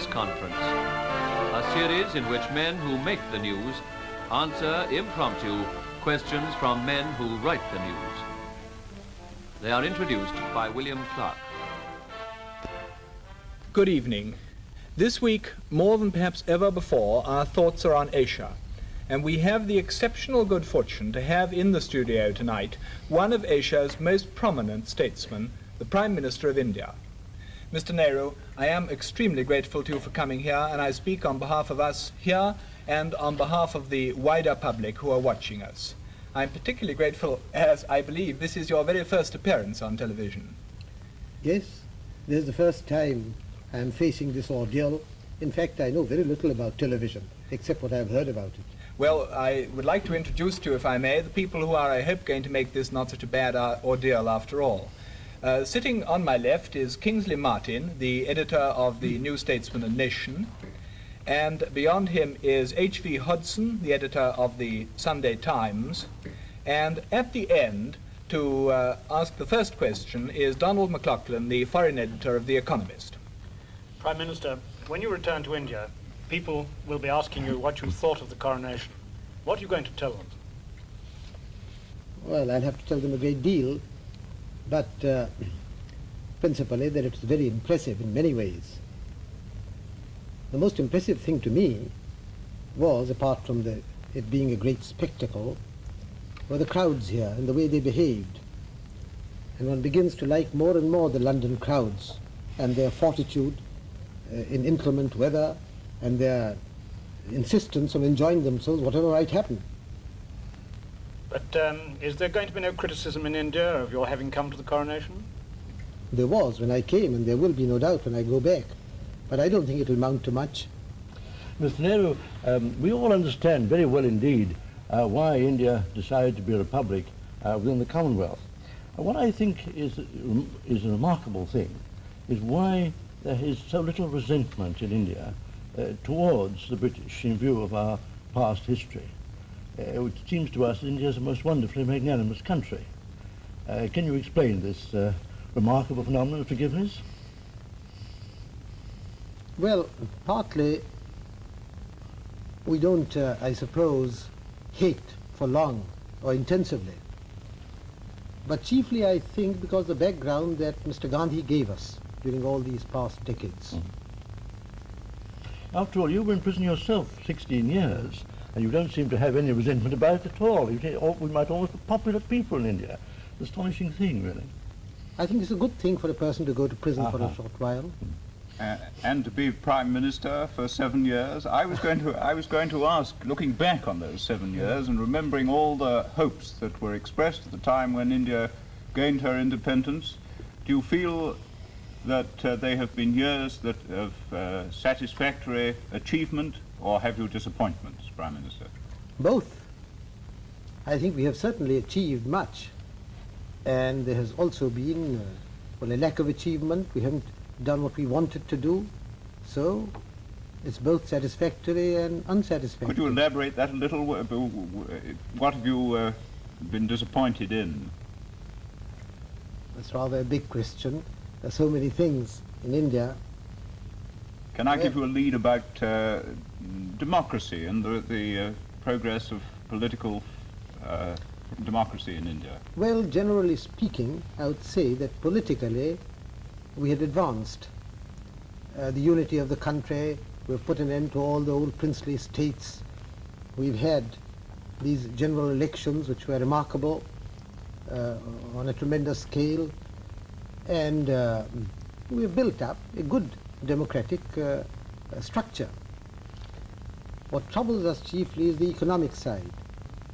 Press Conference, a series in which men who make the news answer impromptu questions from men who write the news. They are introduced by William Clark. Good evening. This week, more than perhaps ever before, our thoughts are on Asia. And we have the exceptional good fortune to have in the studio tonight one of Asia's most prominent statesmen, the Prime Minister of India. Mr. Nehru, I am extremely grateful to you for coming here, and I speak on behalf of us here and on behalf of the wider public who are watching us. I'm particularly grateful as I believe this is your very first appearance on television. Yes, this is the first time I'm facing this ordeal. In fact, I know very little about television, except what I've heard about it. Well, I would like to introduce to you, if I may, the people who are, I hope, going to make this not such a bad ordeal after all. Sitting on my left is Kingsley Martin, the editor of the New Statesman and Nation, and beyond him is H.V. Hodson, the editor of the Sunday Times, and at the end, to ask the first question, is Donald McLaughlin, the foreign editor of The Economist. Prime Minister, when you return to India, people will be asking you what you thought of the coronation. What are you going to tell them? Well, I'll have to tell them a great deal, but principally that it's very impressive in many ways. The most impressive thing to me was, apart from it being a great spectacle, were the crowds here and the way they behaved. And one begins to like more and more the London crowds and their fortitude in inclement weather and their insistence on enjoying themselves whatever might happen. But is there going to be no criticism in India of your having come to the coronation? There was when I came, and there will be no doubt when I go back. But I don't think it will amount to much. Mr. Nehru, we all understand very well indeed why India decided to be a republic within the Commonwealth. What I think is a remarkable thing is why there is so little resentment in India towards the British in view of our past history. It seems to us that India is a most wonderfully magnanimous country. Can you explain this remarkable phenomenon of forgiveness? Well, partly we don't, I suppose, hate for long or intensively. But chiefly, I think, because the background that Mr. Gandhi gave us during all these past decades. After all, you were in prison yourself 16 years, and you don't seem to have any resentment about it at all. We might almost be popular people in India. An astonishing thing, really. I think it's a good thing for a person to go to prison for a short while. And to be Prime Minister for 7 years. I was going to ask, looking back on those 7 years and remembering all the hopes that were expressed at the time when India gained her independence, do you feel that they have been years of satisfactory achievement, or have you disappointments, Prime Minister? Both. I think we have certainly achieved much, and there has also been a lack of achievement. We haven't done what we wanted to do, so it's both satisfactory and unsatisfactory. Could you elaborate that a little? What have you been disappointed in? That's rather a big question. There are so many things in India. Can I give you a lead about democracy and the progress of political democracy in India? Well, generally speaking, I would say that politically we had advanced. The unity of the country, we've put an end to all the old princely states. We've had these general elections which were remarkable on a tremendous scale, and we've built up a good democratic structure. What troubles us chiefly is the economic side.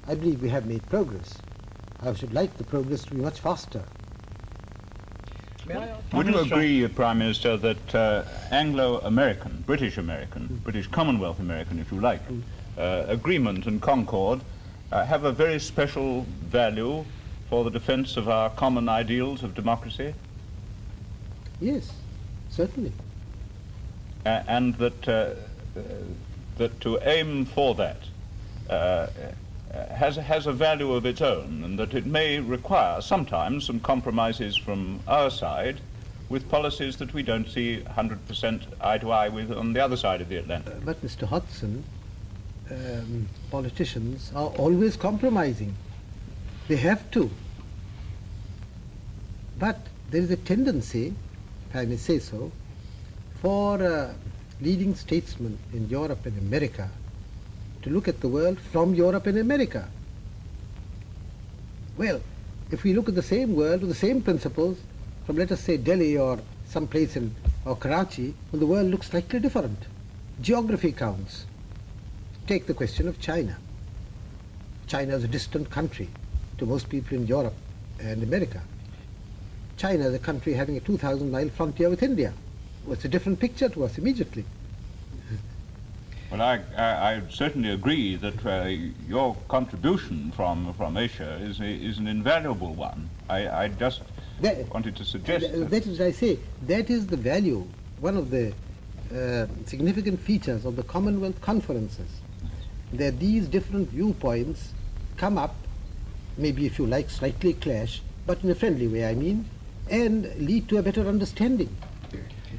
I believe we have made progress. I should like the progress to be much faster. Would you agree, Prime Minister, that Anglo-American, British-American, British Commonwealth American, if you like, agreement and concord have a very special value for the defense of our common ideals of democracy? Yes, certainly. And that to aim for that has a value of its own, and that it may require sometimes some compromises from our side with policies that we don't see 100% eye to eye with on the other side of the Atlantic. But Mr. Hodgson, politicians are always compromising. They have to. But there is a tendency, if I may say so, for leading statesmen in Europe and America to look at the world from Europe and America. Well, if we look at the same world with the same principles from, let us say, Delhi or some place or Karachi, well, the world looks slightly different. Geography counts. Take the question of China. China is a distant country to most people in Europe and America. China is a country having a 2,000-mile frontier with India. Well, it's a different picture to us immediately. Well, I certainly agree that your contribution from Asia is an invaluable one. I just wanted to suggest that is what I say. That is the value, one of the significant features of the Commonwealth conferences, that these different viewpoints come up, maybe if you like slightly clash, but in a friendly way I mean, and lead to a better understanding.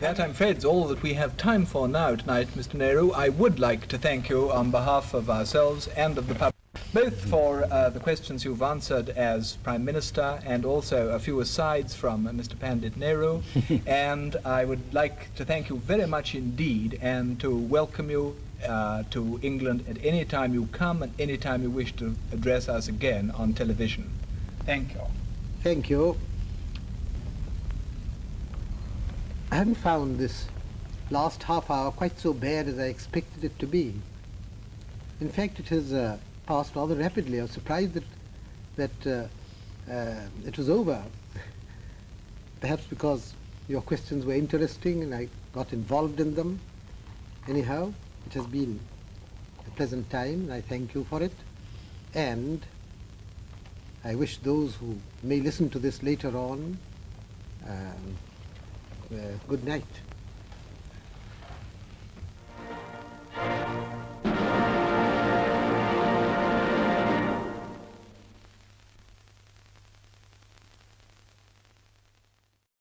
That, I'm afraid, is all that we have time for now tonight, Mr. Nehru. I would like to thank you on behalf of ourselves and of the public, both for the questions you've answered as Prime Minister and also a few asides from Mr. Pandit Nehru. And I would like to thank you very much indeed and to welcome you to England at any time you come and any time you wish to address us again on television. Thank you. Thank you. I haven't found this last half hour quite so bad as I expected it to be. In fact, it has passed rather rapidly. I was surprised that it was over. Perhaps because your questions were interesting and I got involved in them. Anyhow, it has been a pleasant time and I thank you for it. And I wish those who may listen to this later on good night.